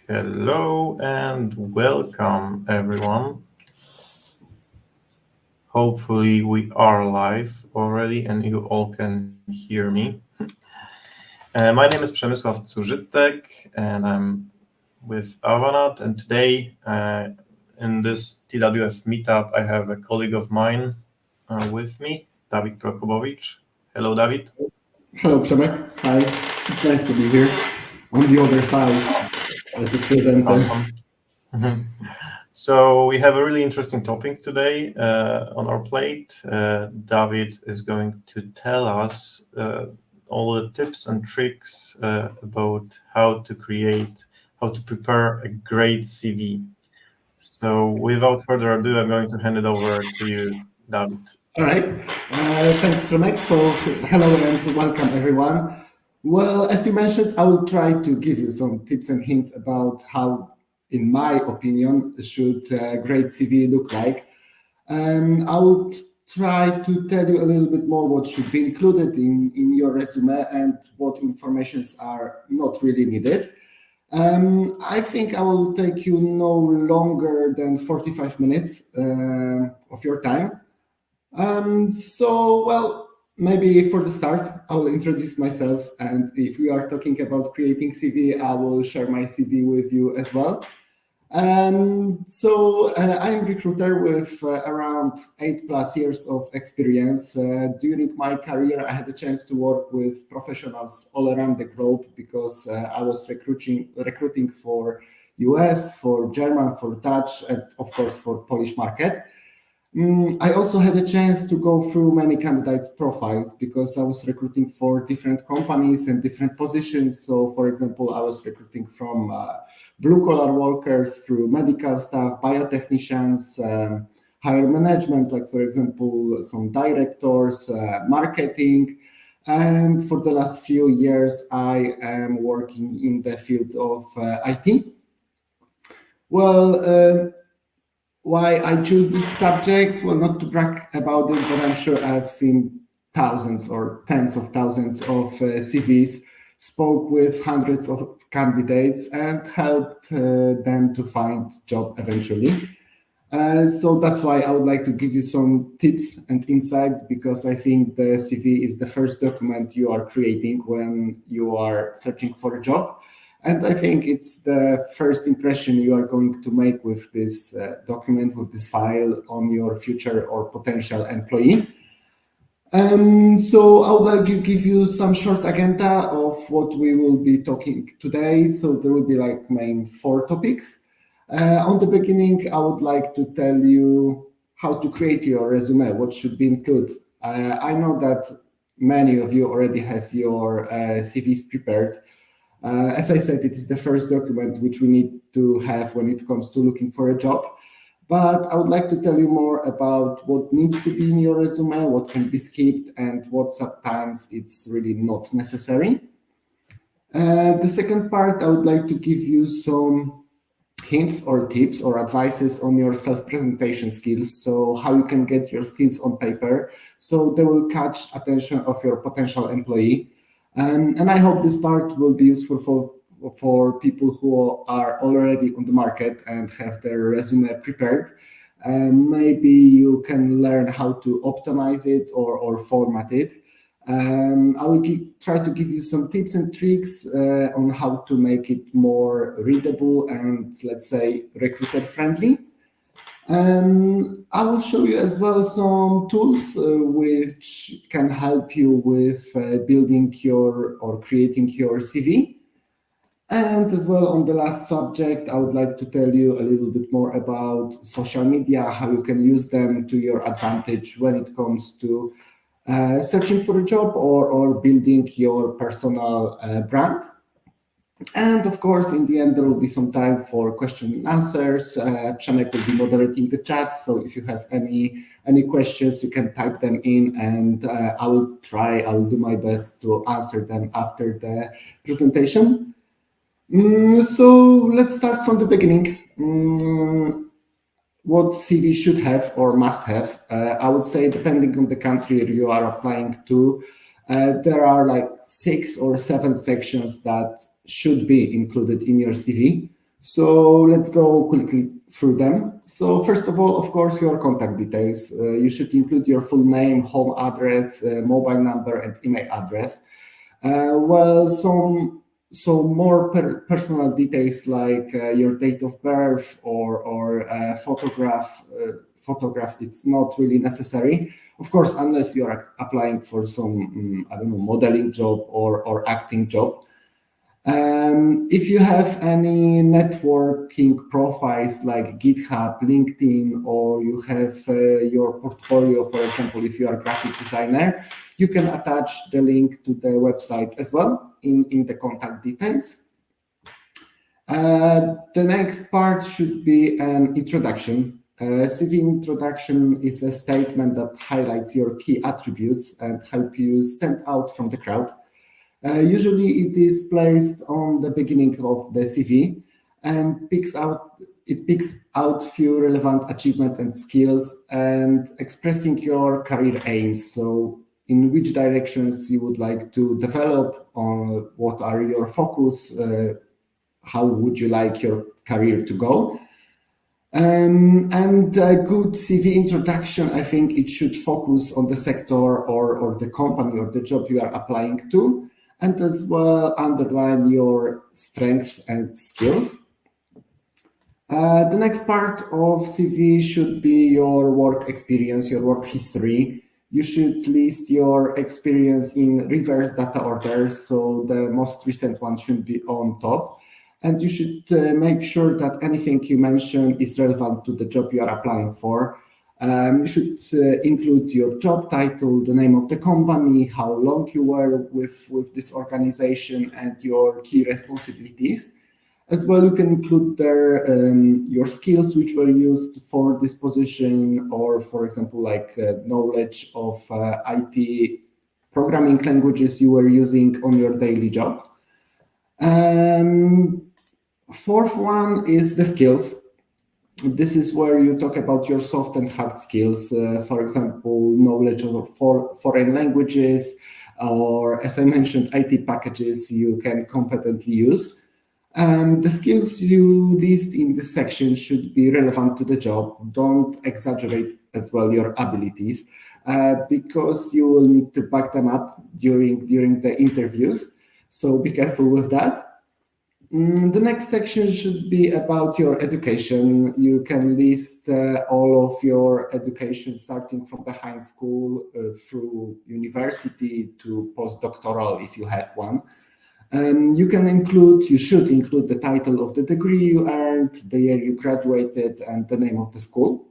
Hello and welcome, everyone. Hopefully, we are live already and you all can hear me. My name is Przemysław Cużytek and I'm with Avanat. And today, in this TWF meetup, I have a colleague of mine with me, Dawid Prokopowicz. Hello, David. Hello, Przemek. Hi. It's nice to be here on the other side as a presenter. Awesome. So we have a really interesting topic today on our plate. David is going to tell us all the tips and tricks about how to prepare a great CV. So without further ado, I'm going to hand it over to you, David. All right. Thanks, Przemek, for hello and welcome, everyone. Well, as you mentioned, I will try to give you some tips and hints about how, in my opinion, should a great CV look like. I will try to tell you a little bit more what should be included in your resume and what informations are not really needed. I think I will take you no longer than 45 minutes of your time. Well, maybe for the start, I will introduce myself. And if we are talking about creating CV, I will share my CV with you as well. I'm a recruiter with around 8+ years of experience. During my career, I had the chance to work with professionals all around the globe because I was recruiting for US, for German, for Dutch, and of course for Polish market. I also had a chance to go through many candidates' profiles because I was recruiting for different companies and different positions. So, for example, I was recruiting from blue collar workers through medical staff, biotechnicians, higher management, like, for example, some directors, marketing. And for the last few years, I am working in the field of IT. Well, why I choose this subject? Well, not to brag about it, but I'm sure I've seen thousands or tens of thousands of CVs, spoke with hundreds of candidates, and helped them to find job eventually. So that's why I would like to give you some tips and insights, because I think the CV is the first document you are creating when you are searching for a job. And I think it's the first impression you are going to make with this document, with this file on your future or potential employee. So I would like to give you some short agenda of what we will be talking today. So there will be like main 4 topics. On the beginning, I would like to tell you how to create your resume, what should be included. I know that many of you already have your CVs prepared. As I said, it is the first document which we need to have when it comes to looking for a job. But I would like to tell you more about what needs to be in your resume, what can be skipped, and what sometimes it's really not necessary. The second part, I would like to give you some hints or tips or advices on your self-presentation skills. So how you can get your skills on paper so they will catch attention of your potential employee. And I hope this part will be useful for people who are already on the market and have their resume prepared. Maybe you can learn how to optimize it or format it. I will try to give you some tips and tricks on how to make it more readable and, let's say, recruiter friendly. I will show you as well some tools which can help you with building your or creating your CV. And as well, on the last subject, I would like to tell you a little bit more about social media, how you can use them to your advantage when it comes to searching for a job or building your personal brand. And of course, in the end, there will be some time for question and answers. Przemek will be moderating the chat. So if you have any questions, you can type them in, and I will do my best to answer them after the presentation. So let's start from the beginning. What CV should have or must have? I would say, depending on the country you are applying to, there are like 6 or 7 sections that should be included in your CV. So let's go quickly through them. So first of all, of course, your contact details. You should include your full name, home address, mobile number, and email address. Well, some more personal details like your date of birth or photograph. It's not really necessary, of course, unless you are applying for some I don't know, modeling job or acting job. If you have any networking profiles like GitHub, LinkedIn, or you have your portfolio, for example, if you are a graphic designer, you can attach the link to the website as well in the contact details. The next part should be an introduction. CV introduction is a statement that highlights your key attributes and help you stand out from the crowd. Usually it is placed on the beginning of the CV and picks out few relevant achievements and skills and expressing your career aims. So in which directions you would like to develop, or what are your focus, how would you like your career to go? And a good CV introduction, I think it should focus on the sector or the company or the job you are applying to, and as well underline your strengths and skills. The next part of CV should be your work experience, your work history. You should list your experience in reverse data order, so the most recent one should be on top. And you should make sure that anything you mention is relevant to the job you are applying for. You should include your job title, the name of the company, how long you were with this organization, and your key responsibilities. As well, you can include there your skills which were used for this position, or for example, like knowledge of IT programming languages you were using on your daily job. Fourth one is the skills. This is where you talk about your soft and hard skills, for example, knowledge of foreign languages, or as I mentioned, IT packages you can competently use. The skills you list in this section should be relevant to the job. Don't exaggerate as well your abilities, because you will need to back them up during the interviews. So be careful with that. The next section should be about your education. You can list all of your education, starting from the high school through university to postdoctoral if you have one. You should include the title of the degree you earned, the year you graduated, and the name of the school.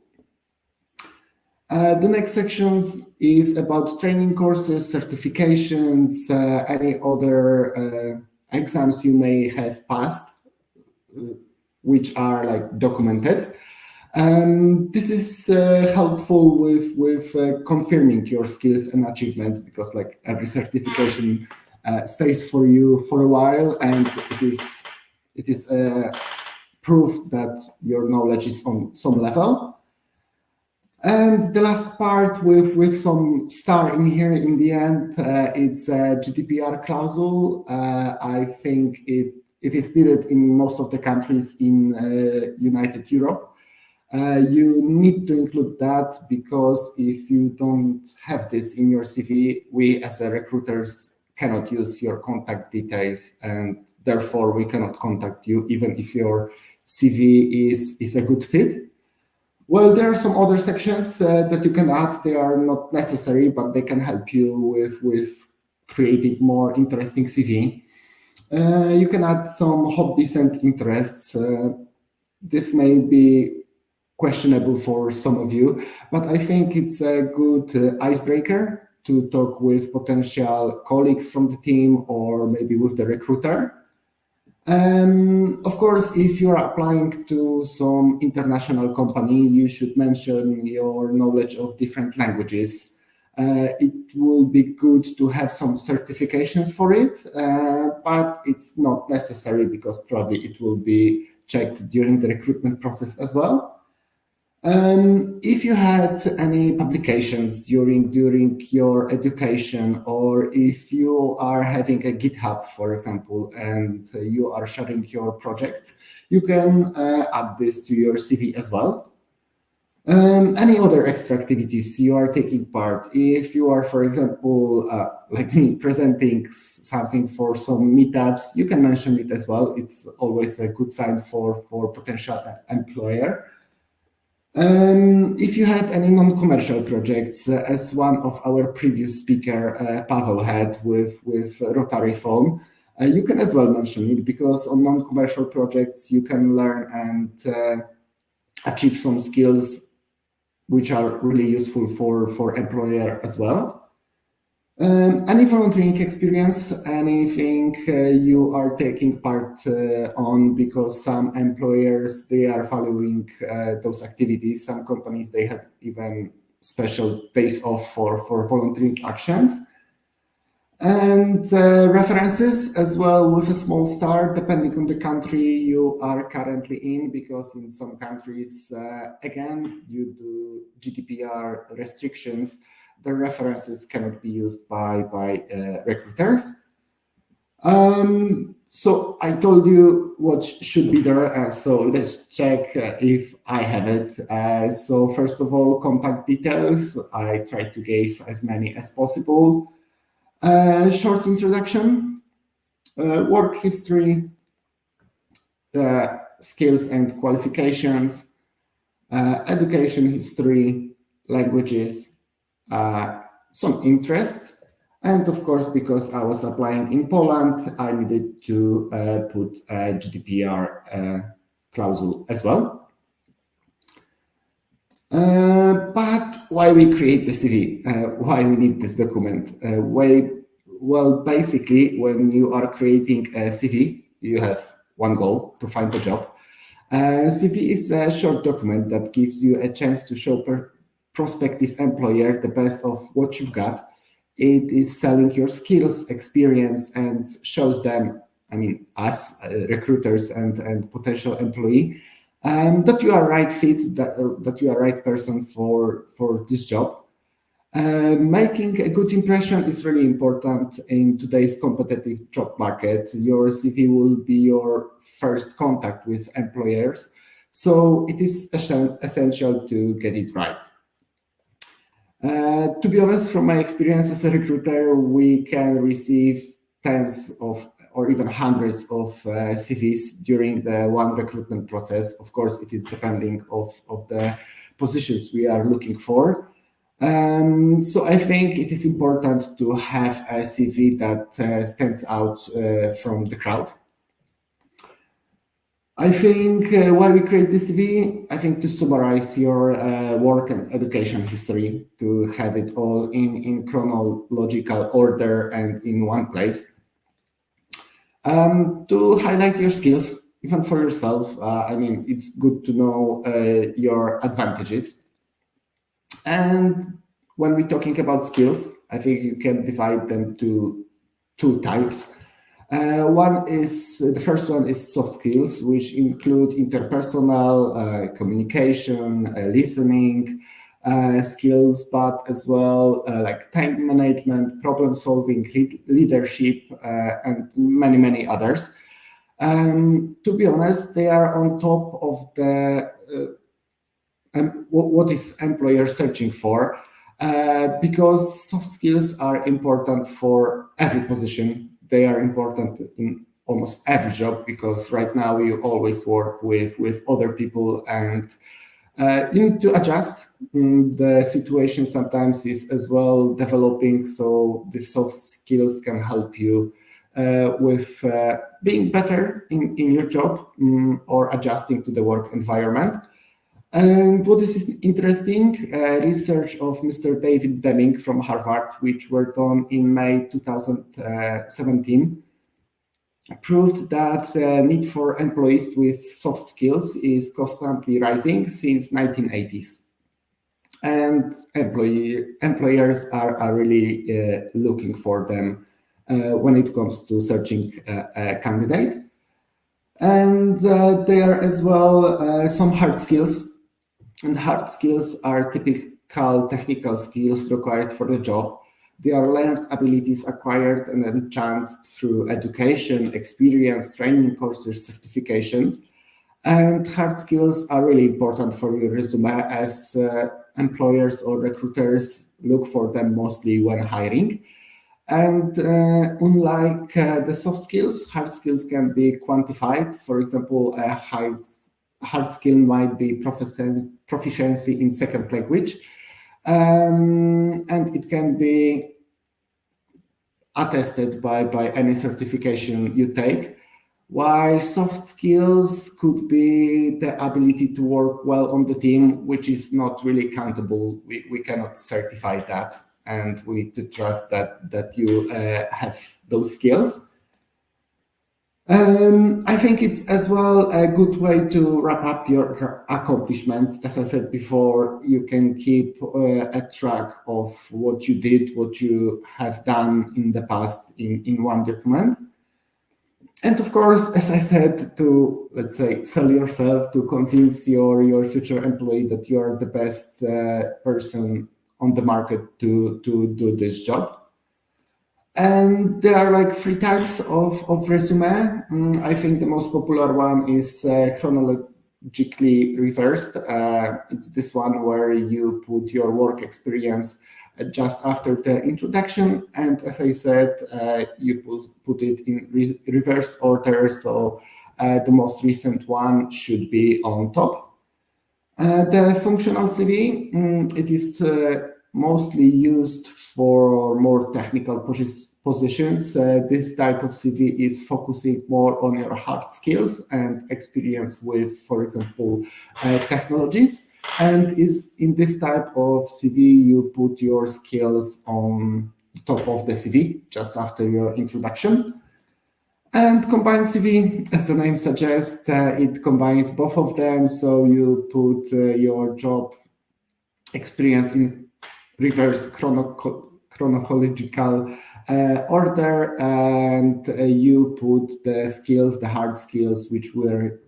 The next section is about training courses, certifications, any other exams you may have passed, which are like documented. This is helpful with confirming your skills and achievements, because like every certification stays for you for a while, and it is proof that your knowledge is on some level. And the last part with some star in here in the end, it's a GDPR clause. I think it is needed in most of the countries in United Europe. You need to include that, because if you don't have this in your CV, we as recruiters cannot use your contact details, and therefore we cannot contact you even if your CV is a good fit. Well, there are some other sections that you can add. They are not necessary, but they can help you with creating more interesting CV. You can add some hobbies and interests. This may be questionable for some of you, but I think it's a good icebreaker to talk with potential colleagues from the team, or maybe with the recruiter. Of course, if you're applying to some international company, you should mention your knowledge of different languages. It will be good to have some certifications for it, but it's not necessary, because probably it will be checked during the recruitment process as well. If you had any publications during your education, or if you are having a GitHub, for example, and you are sharing your projects, you can add this to your CV as well. Any other extra activities you are taking part? If you are, for example, like me, presenting something for some meetups, you can mention it as well. It's always a good sign for potential employer. If you had any non-commercial projects, as one of our previous speaker, Pavel, had with Rotary Phone, you can as well mention it, because on non-commercial projects you can learn and achieve some skills which are really useful for employer as well. Any volunteering experience, anything you are taking part on, because some employers, they are valuing those activities. Some companies, they have even special days off for volunteering actions. And references as well, with a small start, depending on the country you are currently in, because in some countries, again, due to GDPR restrictions, the references cannot be used by recruiters. So I told you what should be there, so let's check if I have it. So first of all, contact details. I try to give as many as possible. Short introduction, work history, skills and qualifications, education history, languages, some interests, and of course, because I was applying in Poland, I needed to put a GDPR clause as well. But why we create the CV? Why we need this document? Well, basically, when you are creating a CV, you have one goal: to find a job. CV is a short document that gives you a chance to show prospective employer the best of what you've got. It is selling your skills, experience, and shows them, I mean, us, recruiters and potential employee, that you are right fit, that you are right person for this job. Making a good impression is really important in today's competitive job market. Your CV will be your first contact with employers, so it is essential to get it right. To be honest, from my experience as a recruiter, we can receive tens of or even hundreds of CVs during the one recruitment process. Of course, it is depending of the positions we are looking for. So I think it is important to have a CV that stands out from the crowd. I think why we create this CV, I think to summarize your work and education history, to have it all in chronological order and in one place. To highlight your skills, even for yourself. I mean, it's good to know your advantages. And when we're talking about skills, I think you can divide them to two types. The first one is soft skills, which include interpersonal communication, listening skills, but as well like time management, problem solving, leadership, and many others. To be honest, they are on top of the what is employer searching for, because soft skills are important for every position. They are important in almost every job, because right now you always work with other people, and you need to adjust. The situation sometimes is as well developing, so the soft skills can help you with being better in your job, or adjusting to the work environment. And what is interesting, research of Mr. David Deming from Harvard, which were done in May 2017, proved that need for employees with soft skills is constantly rising since 1980s. And employers are really looking for them when it comes to searching a candidate. And there are as well some hard skills. And hard skills are typical technical skills required for the job. They are learned abilities acquired and enhanced through education, experience, training courses, certifications. And hard skills are really important for your resume as employers or recruiters look for them mostly when hiring. And unlike the soft skills, hard skills can be quantified. For example, a hard skill might be proficiency in second language, and it can be attested by any certification you take. While soft skills could be the ability to work well on the team, which is not really countable. We cannot certify that, and we need to trust that you have those skills. I think it's as well a good way to wrap up your accomplishments. As I said before, you can keep a track of what you did, what you have done in the past in one document. And of course, as I said, to, let's say, sell yourself, to convince your future employee that you are the best person on the market to do this job. And there are like three types of resume. I think the most popular one is chronologically reversed. It's this one where you put your work experience just after the introduction. And as I said, you put it in reversed order. So the most recent one should be on top. The functional CV, it is mostly used for more technical positions. This type of CV is focusing more on your hard skills and experience with, for example, technologies. And is in this type of CV, you put your skills on top of the CV just after your introduction. And combined CV, as the name suggests, it combines both of them. So you put your job experience in reverse chronological order, and you put the skills, the hard skills, which were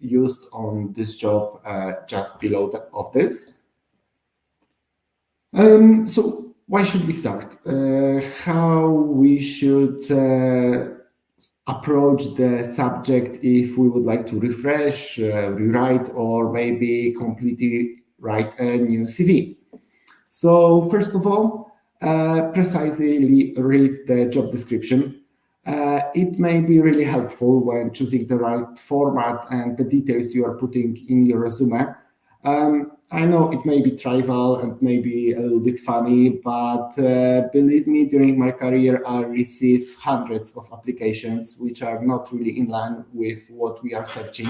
used on this job just below of this. So why should we start? How we should approach the subject if we would like to refresh, rewrite, or maybe completely write a new CV. So first of all, precisely read the job description. It may be really helpful when choosing the right format and the details you are putting in your resume. I know it may be trivial and maybe a little bit funny, but believe me, during my career, I received hundreds of applications which are not really in line with what we are searching.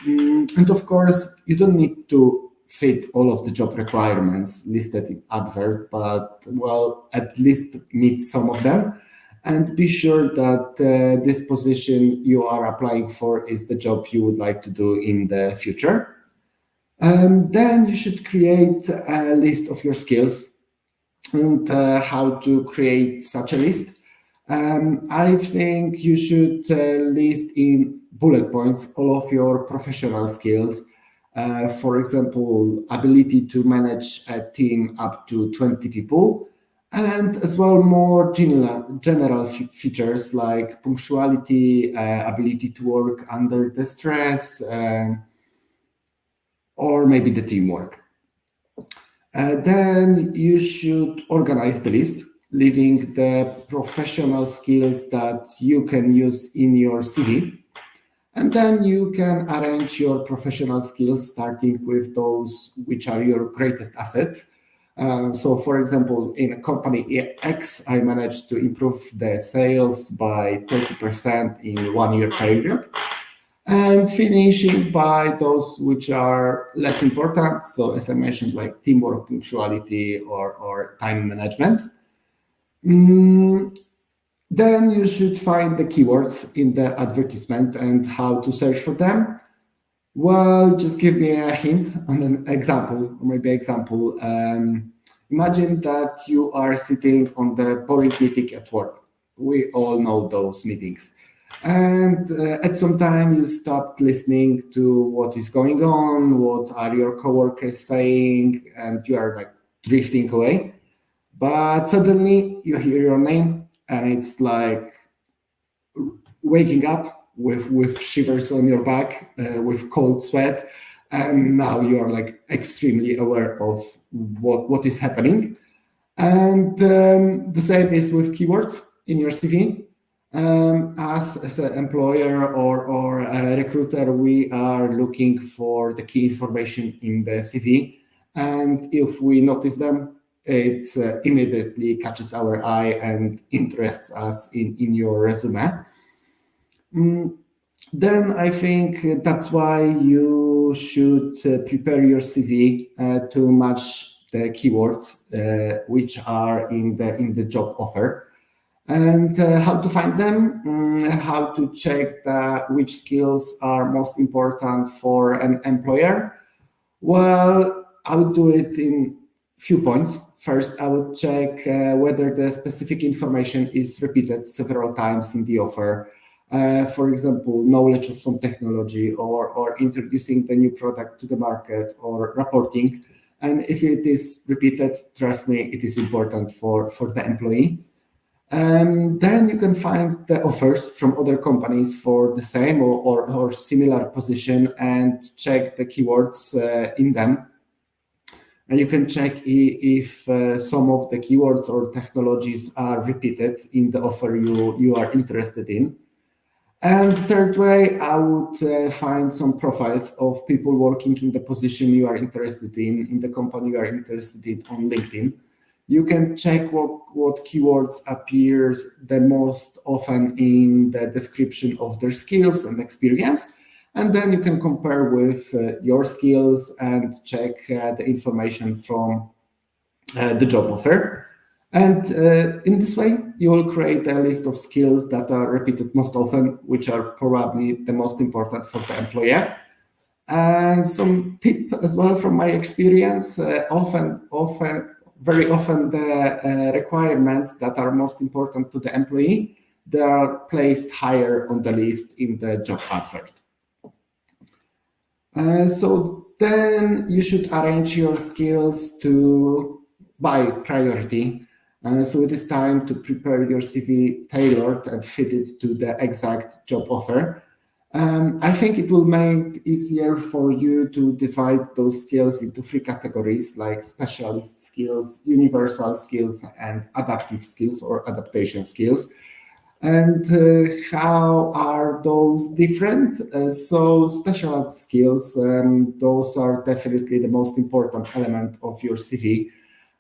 And of course, you don't need to fit all of the job requirements listed in advert, but well, at least meet some of them. And be sure that this position you are applying for is the job you would like to do in the future. Then you should create a list of your skills. And how to create such a list. I think you should list in bullet points all of your professional skills. For example, ability to manage a team up to 20 people, and as well more general features like punctuality, ability to work under the stress, or maybe the teamwork. Then you should organize the list, leaving the professional skills that you can use in your CV. And then you can arrange your professional skills starting with those which are your greatest assets. So for example, in company X, I managed to improve the sales by 30% in 1 year period. And finishing by those which are less important. So as I mentioned, like teamwork, punctuality, or time management. Then you should find the keywords in the advertisement and how to search for them. Well, just give me a hint on an example, or maybe example. Imagine that you are sitting on the boring meeting at work. We all know those meetings. And at some time you stopped listening to what is going on, what are your coworkers saying, and you are like drifting away. But suddenly you hear your name, and it's like waking up with shivers on your back, with cold sweat, and now you are like extremely aware of what is happening. And the same is with keywords in your CV. As an employer or a recruiter, we are looking for the key information in the CV. And if we notice them, it immediately catches our eye and interests us in your resume. Mm, then I think that's why you should prepare your CV to match the keywords which are in the job offer. And how to find them, how to check which skills are most important for an employer. Well, I would do it in few points. First, I would check whether the specific information is repeated several times in the offer. For example, knowledge of some technology or introducing the new product to the market or reporting. And if it is repeated, trust me, it is important for the employee. Then you can find the offers from other companies for the same or similar position and check the keywords in them. And you can check if some of the keywords or technologies are repeated in the offer you are interested in. And the third way, I would find some profiles of people working in the position you are interested in the company you are interested in on LinkedIn. You can check what keywords appears the most often in the description of their skills and experience. And then you can compare with your skills and check the information from the job offer. And in this way, you will create a list of skills that are repeated most often, which are probably the most important for the employer. And some tip as well from my experience, very often the requirements that are most important to the employee, they are placed higher on the list in the job advert. So then you should arrange your skills by priority. So it is time to prepare your CV tailored and fitted to the exact job offer. I think it will make it easier for you to divide those skills into three categories like specialist skills, universal skills, and adaptive skills or adaptation skills. And how are those different? So specialist skills, those are definitely the most important element of your CV.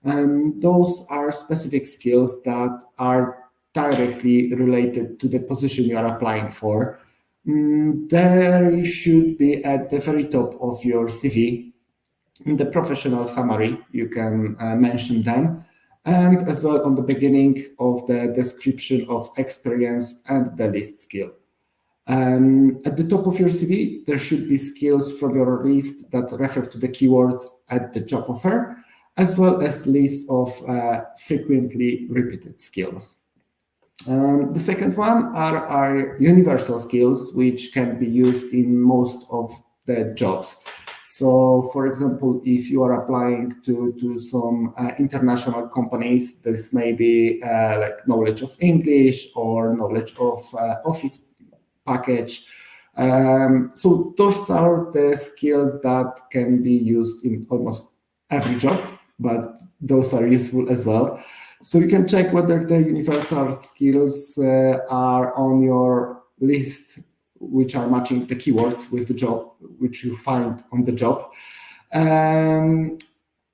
Those are specific skills that are directly related to the position you are applying for. They should be at the very top of your CV. In the professional summary, you can mention them, and as well on the beginning of the description of experience and the list skill. At the top of your CV, there should be skills from your list that refer to the keywords at the job offer, as well as list of frequently repeated skills. The second one are universal skills, which can be used in most of the jobs. So, for example, if you are applying to some international companies, this may be like knowledge of English or knowledge of Office package. So those are the skills that can be used in almost every job, but those are useful as well. So you can check whether the universal skills are on your list, which are matching the keywords with the job, which you find on the job.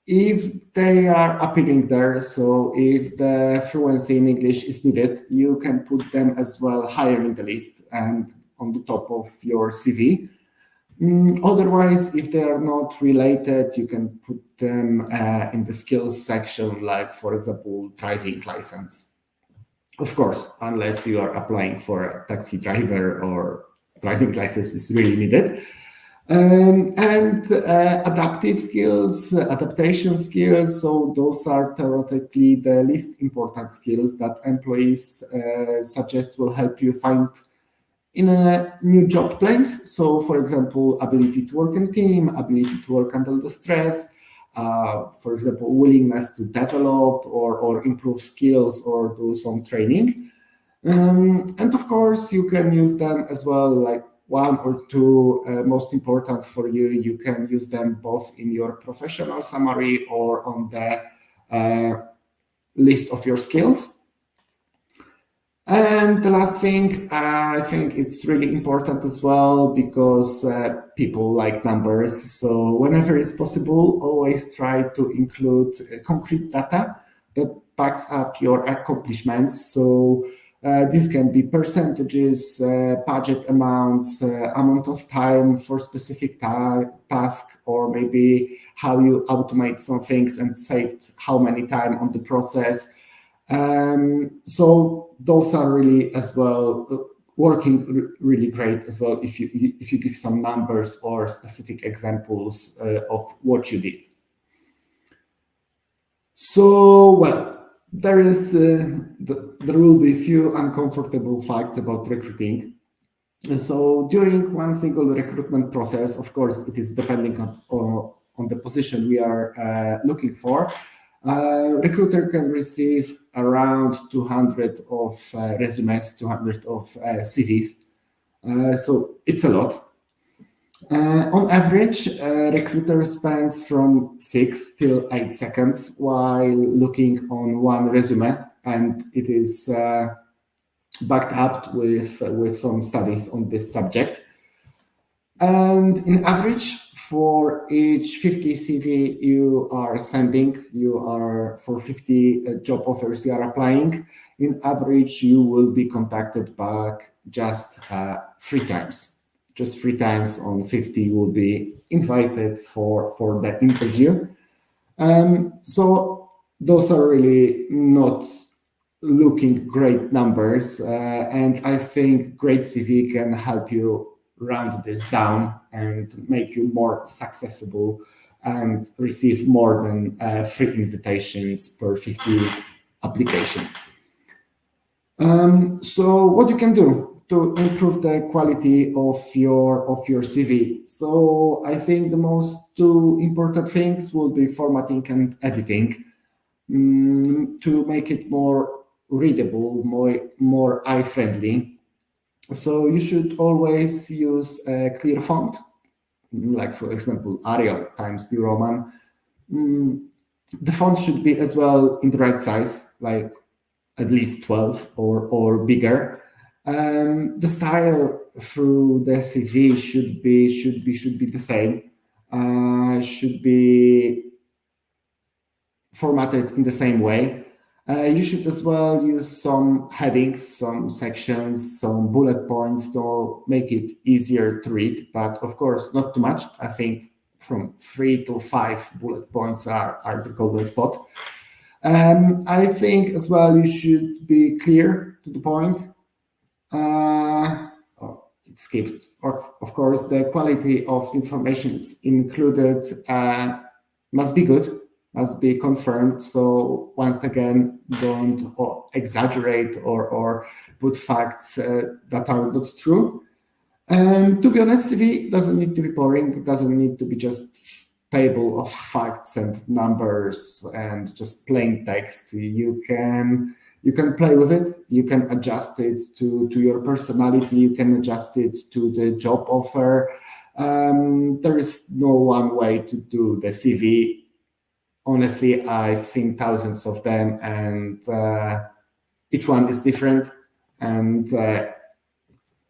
If they are appearing there, so if the fluency in English is needed, you can put them as well higher in the list and on the top of your CV. Otherwise, if they are not related, you can put them in the skills section, like, for example, driving license. Of course, unless you are applying for a taxi driver or driving license is really needed. And adaptive skills, adaptation skills, so those are theoretically the least important skills that employees suggest will help you find in a new job place. So, for example, ability to work in team, ability to work under the stress, for example, willingness to develop or improve skills or do some training. And of course, you can use them as well, like one or two most important for you. You can use them both in your professional summary or on the list of your skills. And the last thing, I think it's really important as well because people like numbers. So whenever it's possible, always try to include concrete data that backs up your accomplishments. So this can be percentages, budget amounts, amount of time for specific task, or maybe how you automate some things and saved how many time on the process. So those are really as well working really great as well if you give some numbers or specific examples of what you did. So well, there will be a few uncomfortable facts about recruiting. So during one single recruitment process, of course, it is depending on the position we are looking for. Recruiter can receive around 200 of resumes, 200 of CVs. So it's a lot. On average, a recruiter spends from 6 till 8 seconds while looking on one resume, and it is backed up with some studies on this subject. And in average, for each 50 CV you are sending, for 50 job offers you are applying, in average, you will be contacted back just 3 times. Just 3 times on 50 you will be invited for the interview. So those are really not looking great numbers. And I think great CV can help you round this down and make you more successful and receive more than 3 invitations per 50 application. So what you can do to improve the quality of your CV? So I think the most 2 important things will be formatting and editing to make it more readable, more eye-friendly. So you should always use a clear font, like for example, Arial times New Roman. The font should be as well in the right size, like at least 12 or bigger. The style through the CV should be the same. Should be formatted in the same way. You should as well use some headings, some sections, some bullet points to make it easier to read, but of course not too much. I think from 3 to 5 bullet points are the golden spot. I think as well you should be clear to the point. It skipped. Of course, the quality of information included must be good, must be confirmed. So once again, don't exaggerate or put facts that are not true. To be honest, CV doesn't need to be boring. It doesn't need to be just table of facts and numbers and just plain text. You can play with it. You can adjust it to your personality. You can adjust it to the job offer. There is no one way to do the CV. Honestly, I've seen thousands of them, and each one is different. And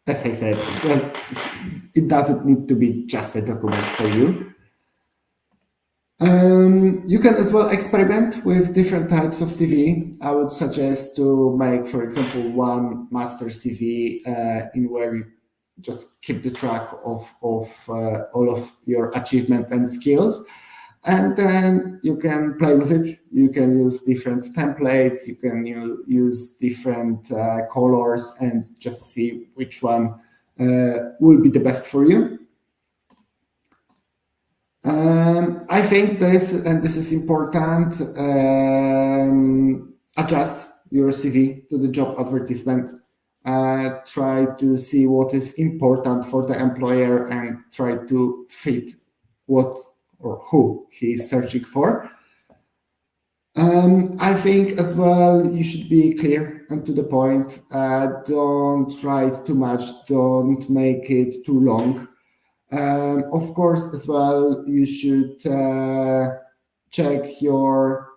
as I said, well, it doesn't need to be just a document for you. You can as well experiment with different types of CV. I would suggest to make, for example, one master CV in where you just keep the track of all of your achievements and skills. And then you can play with it. You can use different templates. You can use different colors and just see which one will be the best for you. I think this is important, adjust your CV to the job advertisement. try to see what is important for the employer and try to fit what or who he is searching for. I think as well you should be clear and to the point. Don't write too much. Don't make it too long. Of course, as well, you should check your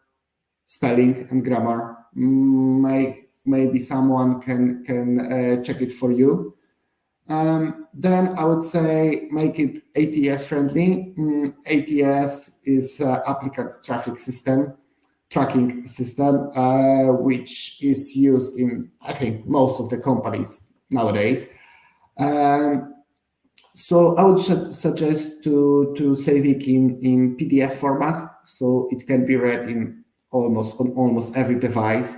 spelling and grammar. Maybe someone can check it for you. Then I would say make it ATS friendly. ATS is applicant tracking system, which is used in, I think, most of the companies nowadays. So I would suggest to save it in PDF format, so it can be read in almost every device,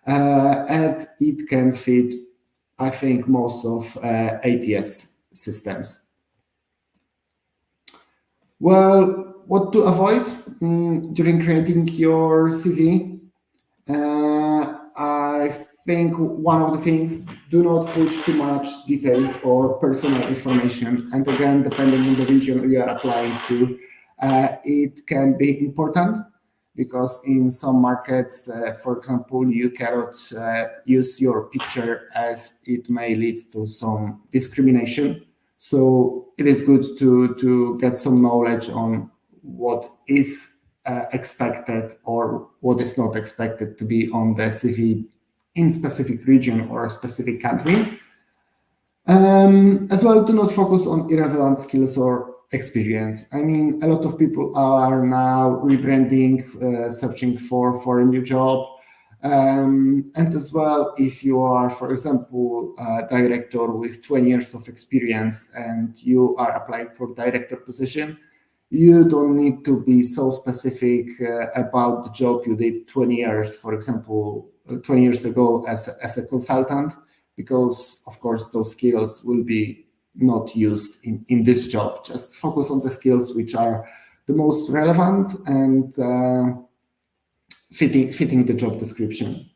and it can fit, I think, most of ATS systems. Well, what to avoid during creating your CV? I think one of the things, do not push too much details or personal information. And again, depending on the region you are applying to, it can be important because in some markets, for example, you cannot use your picture as it may lead to some discrimination. So it is good to get some knowledge on what is expected or what is not expected to be on the CV in specific region or a specific country. As well, do not focus on irrelevant skills or experience. I mean, a lot of people are now rebranding, searching for a new job. And as well, if you are, for example, a director with 20 years of experience and you are applying for director position, you don't need to be so specific about the job you did 20 years, for example, 20 years ago as a consultant, because of course those skills will be not used in this job. Just focus on the skills which are the most relevant and fitting the job description.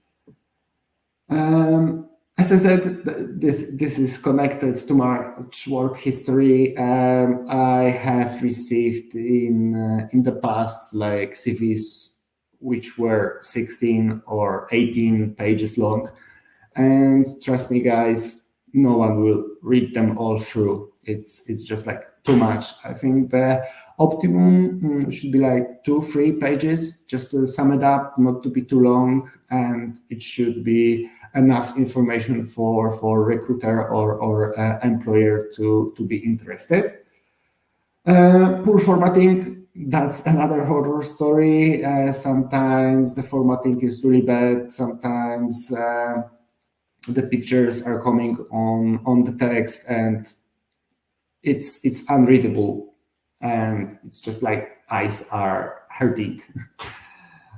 As I said, this is connected to my work history. I have received in the past like CVs which were 16 or 18 pages long, and trust me, guys, no one will read them all through. It's just like too much. I think the optimum should be like 2-3 pages, just to sum it up, not to be too long, and it should be enough information for recruiter or employer to be interested. Poor formatting, that's another horror story. Sometimes the formatting is really bad. Sometimes the pictures are coming on the text and it's unreadable, and it's just like eyes are hurting.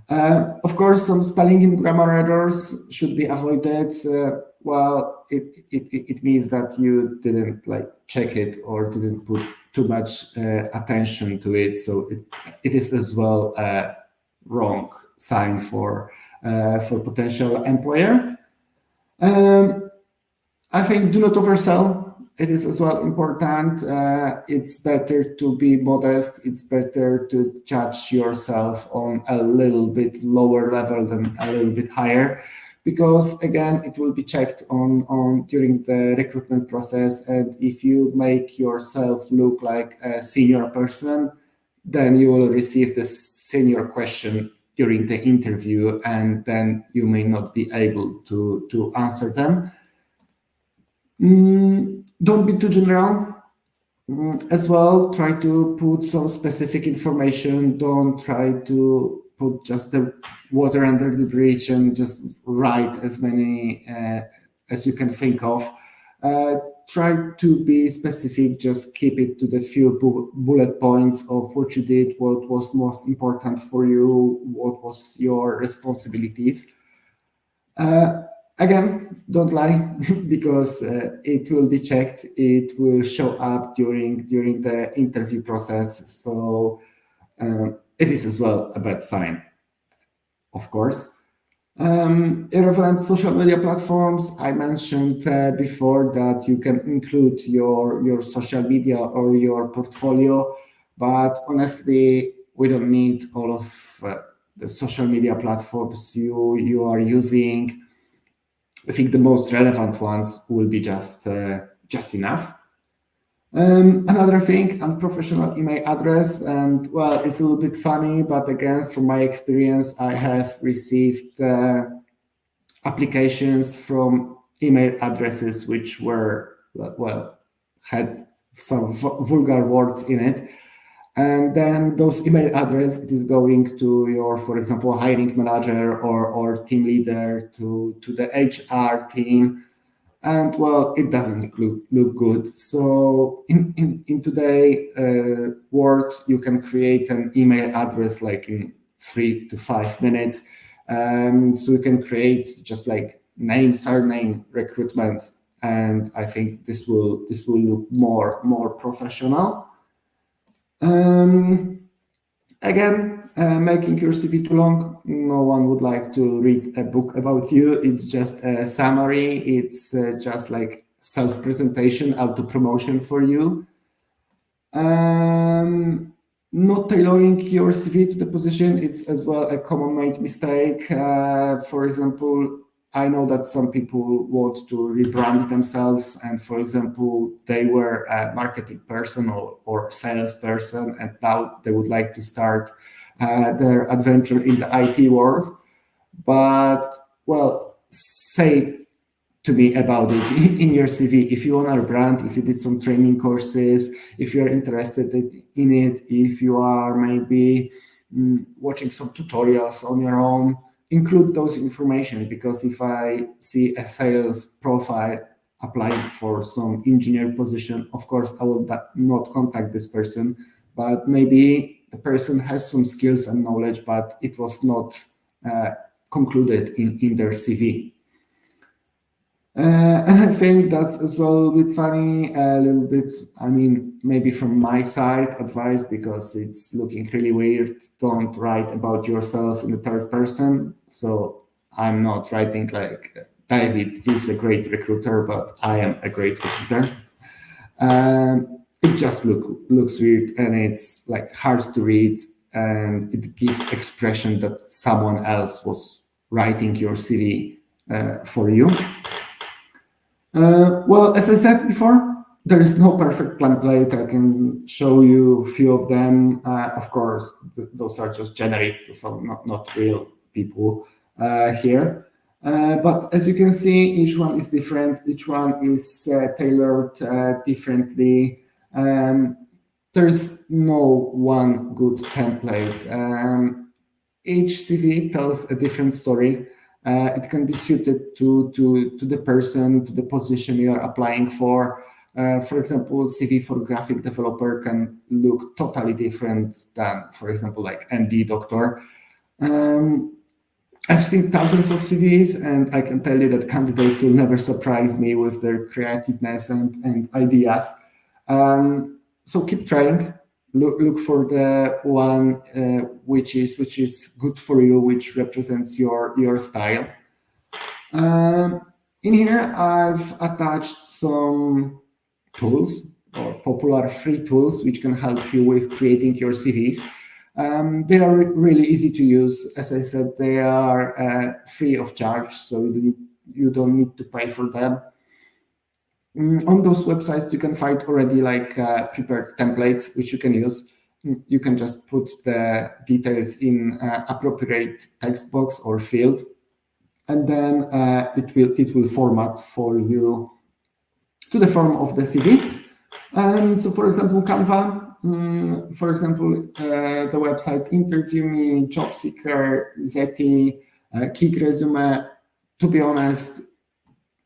Of course, some spelling and grammar errors should be avoided. Well, it means that you didn't like check it or didn't put too much attention to it. So it is as well a wrong sign for potential employer. I think do not oversell. It is as well important. It's better to be modest. It's better to judge yourself on a little bit lower level than a little bit higher, because again, it will be checked on during the recruitment process. And if you make yourself look like a senior person, then you will receive this senior question during the interview, and then you may not be able to answer them. Don't be too general. As well, try to put some specific information. Don't try to put just the water under the bridge and just write as many as you can think of. Try to be specific. Just keep it to the few bullet points of what you did, what was most important for you, what was your responsibilities. Again, don't lie, because it will be checked. It will show up during the interview process. So it is as well a bad sign, of course. Irrelevant social media platforms. I mentioned before that you can include your social media or your portfolio, but honestly, we don't need all of the social media platforms you are using. I think the most relevant ones will be just enough. Another thing, unprofessional email address, and well, it's a little bit funny, but again, from my experience, I have received applications from email addresses which were, well, had some vulgar words in it. And then those email address, it is going to your, for example, hiring manager or team leader, to the HR team. And well, it doesn't look good. So in today world, you can create an email address like in 3 to 5 minutes. So you can create just like name, surname, recruitment, and I think this will look more professional. Um, Again, making your CV too long, no one would like to read a book about you. It's just a summary. It's just like self-presentation, auto-promotion for you. Not tailoring your CV to the position, it's as well a common made mistake. For example, I know that some people want to rebrand themselves, and for example, they were a marketing person or sales person, and now they would like to start their adventure in the IT world. But well, say to me about it in your CV. If you want our brand, if you did some training courses, if you're interested in it, if you are maybe watching some tutorials on your own, include those information, because if I see a sales profile applying for some engineer position, of course I will not contact this person, but maybe the person has some skills and knowledge, but it was not concluded in their CV. And I think that's as well a little bit funny, a little bit, I mean, maybe from my side, advice, because it's looking really weird. Don't write about yourself in the third person. So I'm not writing like David is a great recruiter, but I am a great recruiter. It just looks weird, and it's like hard to read, and it gives expression that someone else was writing your CV for you. Well, as I said before, there is no perfect template. I can show you a few of them. Of course, those are just generic, so not real people here. But as you can see, each one is different. Each one is tailored differently. There's no one good template. Each CV tells a different story. It can be suited to the person, to the position you are applying for. For example, CV for graphic developer can look totally different than, for example, like MD doctor. I've seen thousands of CVs, and I can tell you that candidates will never surprise me with their creativeness and ideas. So keep trying. Look for the one which is good for you, which represents your style. In here, I've attached some tools or popular free tools which can help you with creating your CVs. They are really easy to use. As I said, they are free of charge, so you don't need to pay for them. On those websites, you can find already like prepared templates which you can use. You can just put the details in appropriate text box or field, and then it will format for you to the form of the CV. And so, for example, Canva, for example, the website Interview Me, Job Seeker, Zeti, Kik Resume. To be honest,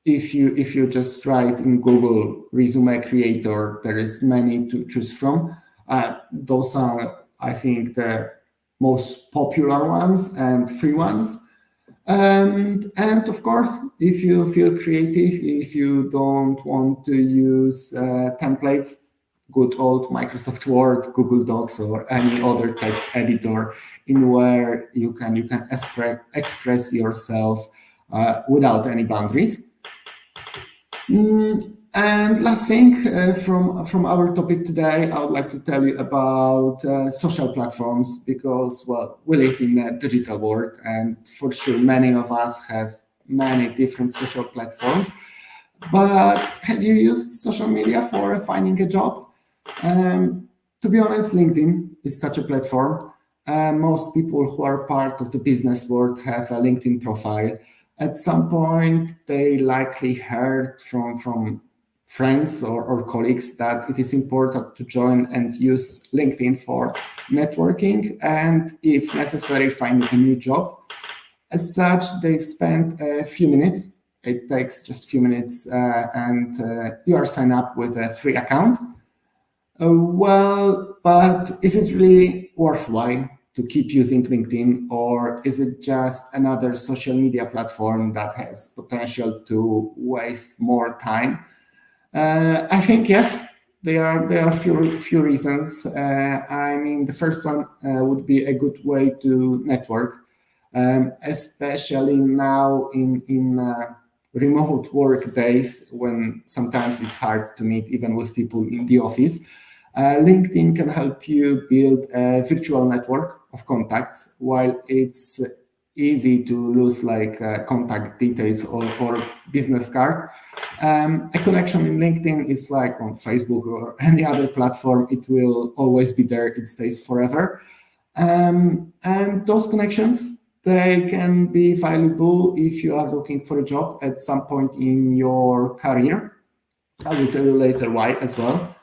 if you just write in Google resume creator, there is many to choose from. Those are, I think, the most popular ones and free ones. And of course, if you feel creative, if you don't want to use templates, good old Microsoft Word, Google Docs, or any other text editor, in where you can express yourself without any boundaries. And last thing from our topic today, I would like to tell you about social platforms, because, well, we live in a digital world, and for sure many of us have many different social platforms. But have you used social media for finding a job? To be honest, LinkedIn is such a platform. Most people who are part of the business world have a LinkedIn profile. At some point, they likely heard from friends or colleagues that it is important to join and use LinkedIn for networking and, if necessary, finding a new job. As such, they've spent a few minutes. It takes just a few minutes, and you are signed up with a free account. Well, but is it really worthwhile to keep using LinkedIn, or is it just another social media platform that has potential to waste more time? I think yes, there are few reasons. I mean, the first one would be a good way to network, especially now in remote work days, when sometimes it's hard to meet even with people in the office. LinkedIn can help you build a virtual network of contacts, while it's easy to lose contact details or business card. A connection in LinkedIn is like on Facebook or any other platform. It will always be there. It stays forever. And those connections, they can be valuable if you are looking for a job at some point in your career. I will tell you later why as well.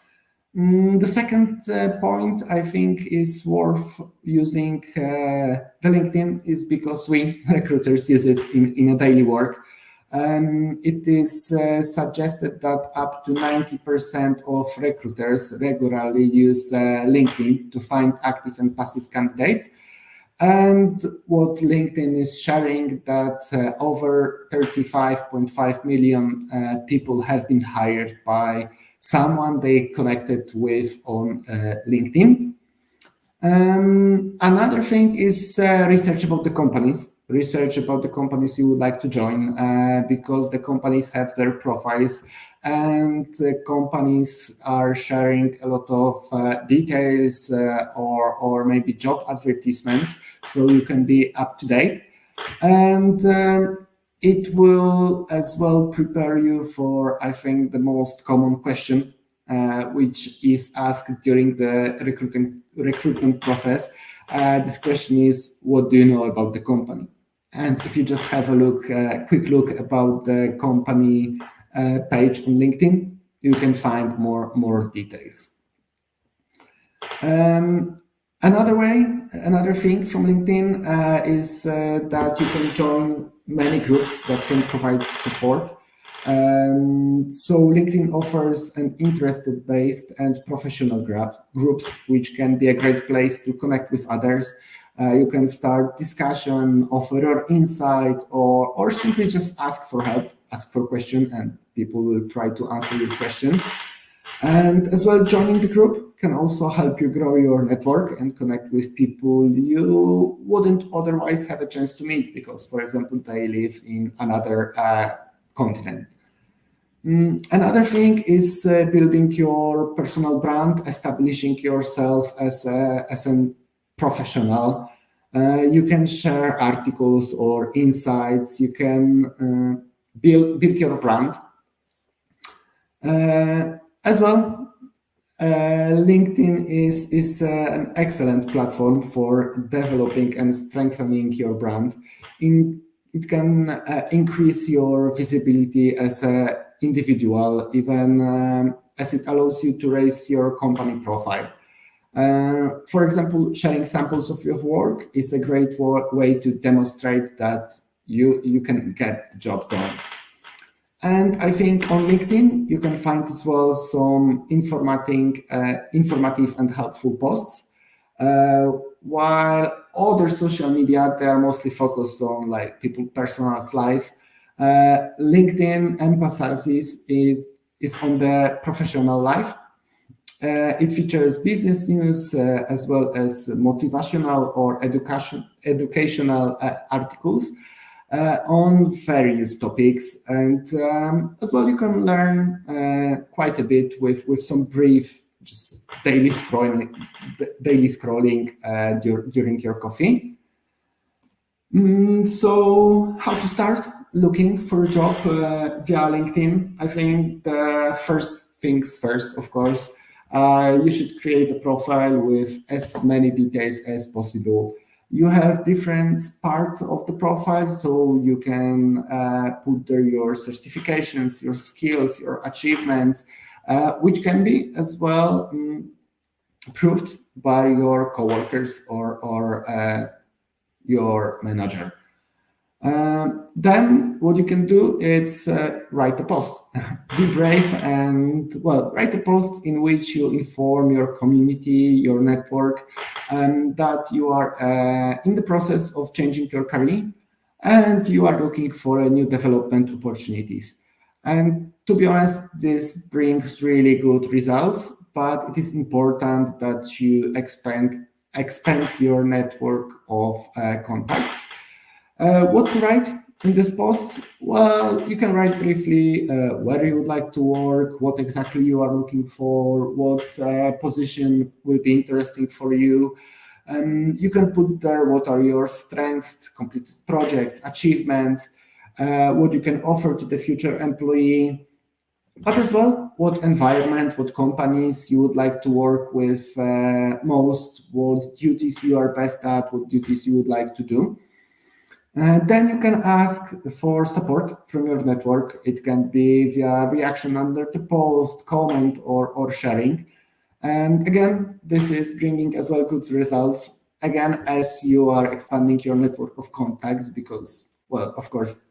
The second point I think is worth using the LinkedIn is because we recruiters use it in a daily work. It is suggested that up to 90% of recruiters regularly use LinkedIn to find active and passive candidates. And what LinkedIn is sharing, that over 35.5 million people have been hired by someone they connected with on LinkedIn. Another thing is research about the companies. Research about the companies you would like to join, because the companies have their profiles, and companies are sharing a lot of details or maybe job advertisements, so you can be up to date. And it will as well prepare you for, I think, the most common question, which is asked during the recruitment process. This question is, what do you know about the company? And if you just have a quick look about the company page on LinkedIn, you can find more details. Another thing from LinkedIn is that you can join many groups that can provide support. So LinkedIn offers an interest-based and professional groups, which can be a great place to connect with others. You can start discussion, offer your insight, or simply just ask for help, ask for question, and people will try to answer your question. And as well, joining the group can also help you grow your network and connect with people you wouldn't otherwise have a chance to meet because, for example, they live in another continent. Another thing is building your personal brand, establishing yourself as a professional. You can share articles or insights. You can build your brand. As well, LinkedIn is an excellent platform for developing and strengthening your brand. It can increase your visibility as an individual, even as it allows you to raise your company profile. For example, sharing samples of your work is a great way to demonstrate that you can get the job done. And I think on LinkedIn, you can find as well some informative and helpful posts. While other social media, they are mostly focused on like people's personal life. LinkedIn emphasizes is on the professional life. It features business news as well as motivational or educational articles on various topics, and as well you can learn quite a bit with some brief just daily scrolling during your coffee. So how to start looking for a job via LinkedIn? I think the first things first, of course, you should create a profile with as many details as possible. You have different part of the profile, so you can put there your certifications, your skills, your achievements, which can be as well proved by your coworkers or your manager. Then what you can do is write a post. Be brave and write a post in which you inform your community, your network, that you are in the process of changing your career and you are looking for a new development opportunities. And to be honest, this brings really good results, but it is important that you expand your network of contacts. What to write in this post? Well, you can write briefly where you would like to work, what exactly you are looking for, what position will be interesting for you. You can put there what are your strengths, completed projects, achievements, what you can offer to the future employee, but as well what environment, what companies you would like to work with most, what duties you are best at, what duties you would like to do. Then you can ask for support from your network. It can be via reaction under the post, comment, or sharing. And again, this is bringing as well good results, again, as you are expanding your network of contacts, because, well, of course,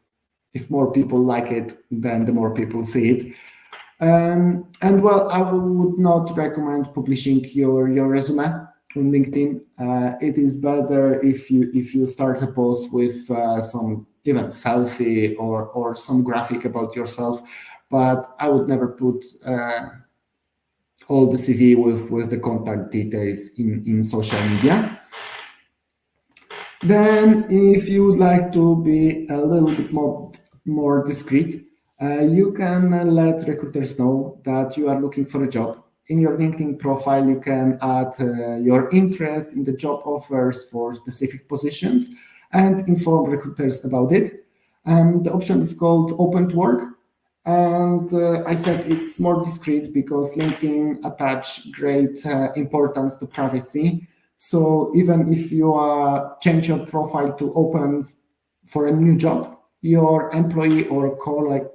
if more people like it, then the more people see it. And well, I would not recommend publishing your resume on LinkedIn. It is better if you start a post with some even selfie or some graphic about yourself, but I would never put all the CV with the contact details in social media. Then, if you would like to be a little bit more discreet, you can let recruiters know that you are looking for a job. In your LinkedIn profile, you can add your interest in the job offers for specific positions and inform recruiters about it. The option is called Open to Work. And I said it's more discreet because LinkedIn attach great importance to privacy. So even if you change your profile to open for a new job, your employee or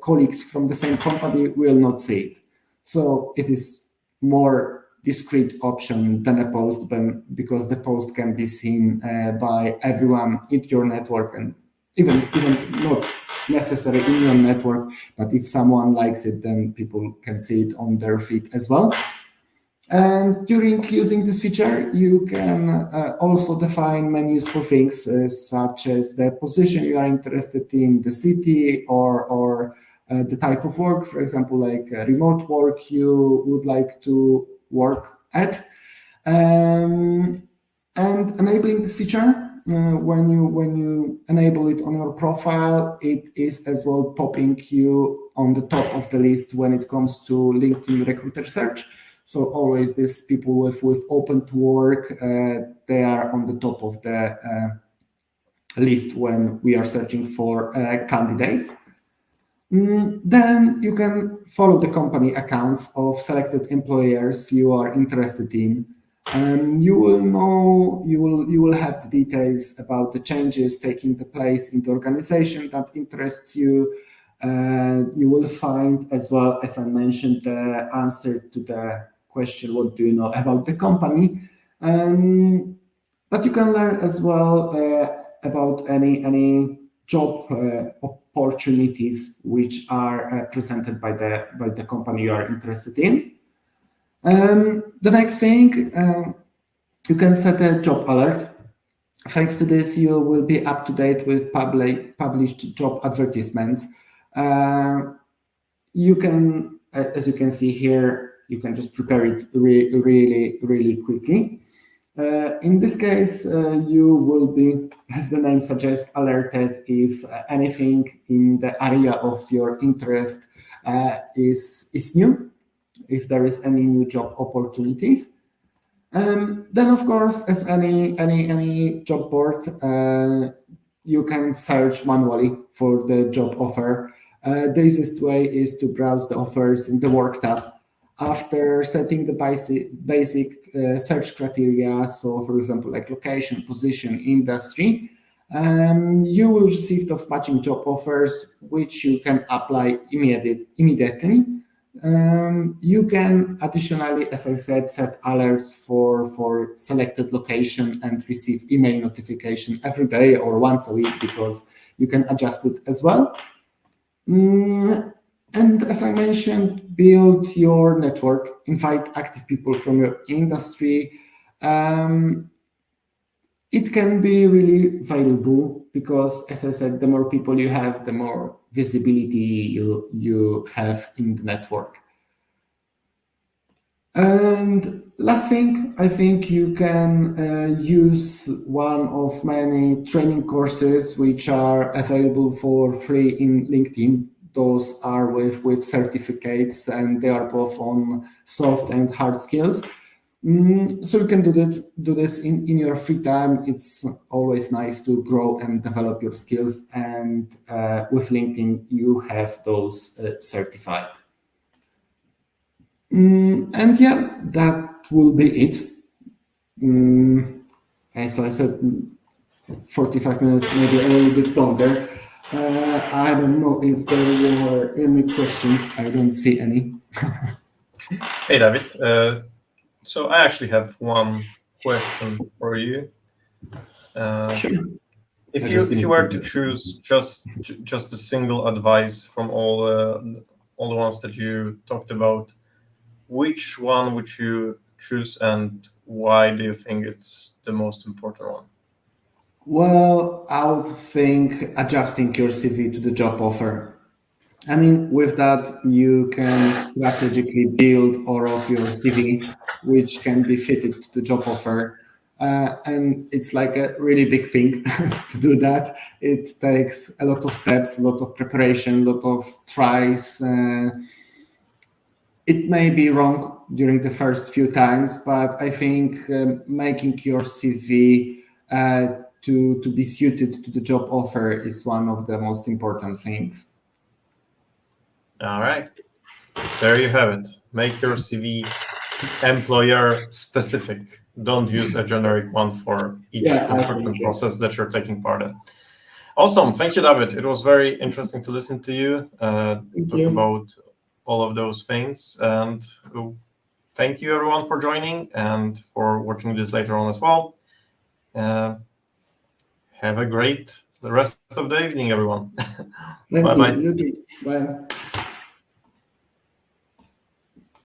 colleagues from the same company will not see it. So it is more discreet option than a post, because the post can be seen by everyone in your network, and even not necessary in your network, but if someone likes it, then people can see it on their feed as well. And during using this feature, you can also define many useful things, such as the position you are interested in, the city, or the type of work, for example, like remote work you would like to work at. And enabling this feature, when you enable it on your profile, it is as well popping you on the top of the list when it comes to LinkedIn recruiter search. So always these people with open to work, they are on the top of the list when we are searching for candidates. Then you can follow the company accounts of selected employers you are interested in. You will have the details about the changes taking place in the organization that interests you. You will find, as well as I mentioned, the answer to the question, what do you know about the company? But you can learn as well about any job opportunities which are presented by the company you are interested in. The next thing, you can set a job alert. Thanks to this, you will be up to date with published job advertisements. You can, as you can see here, You can just prepare it really quickly. In this case, you will be, as the name suggests, alerted if anything in the area of your interest is new, if there is any new job opportunities. Then, of course, as any job board, you can search manually for the job offer. The easiest way is to browse the offers in the Work tab. After setting the basic search criteria, so for example, like location, position, industry, you will receive of matching job offers, which you can apply immediately. You can additionally, as I said, set alerts for selected location and receive email notification every day or once a week, because you can adjust it as well. And as I mentioned, build your network, invite active people from your industry. It can be really valuable because, as I said, the more people you have, the more visibility you have in the network. And last thing, I think you can use one of many training courses which are available for free in LinkedIn. Those are with certificates, and they are both on soft and hard skills. So you can do this in your free time. It's always nice to grow and develop your skills, and with LinkedIn you have those certified. And yeah, that will be it. As I said, 45 minutes, maybe a little bit longer. I don't know if there were any questions. I don't see any. Hey, David. So I actually have one question for you. Sure. If you were to choose just a single advice from all the ones that you talked about, which one would you choose, and why do you think it's the most important one? Well, I would think adjusting your CV to the job offer. I mean, with that, you can strategically build all of your CV, which can be fitted to the job offer. And it's like a really big thing to do that. It takes a lot of steps, a lot of preparation, a lot of tries. It may be wrong during the first few times, but I think making your CV to be suited to the job offer is one of the most important things. All right, there you have it. Make your CV employer specific. Don't use a generic one for each recruitment process that you're taking part in. Awesome. Thank you, David. It was very interesting to listen to you talk about all of those things. And thank you, everyone, for joining and for watching this later on as well. Have a great rest of the evening, everyone. Thank Bye-bye. you. You too. Bye.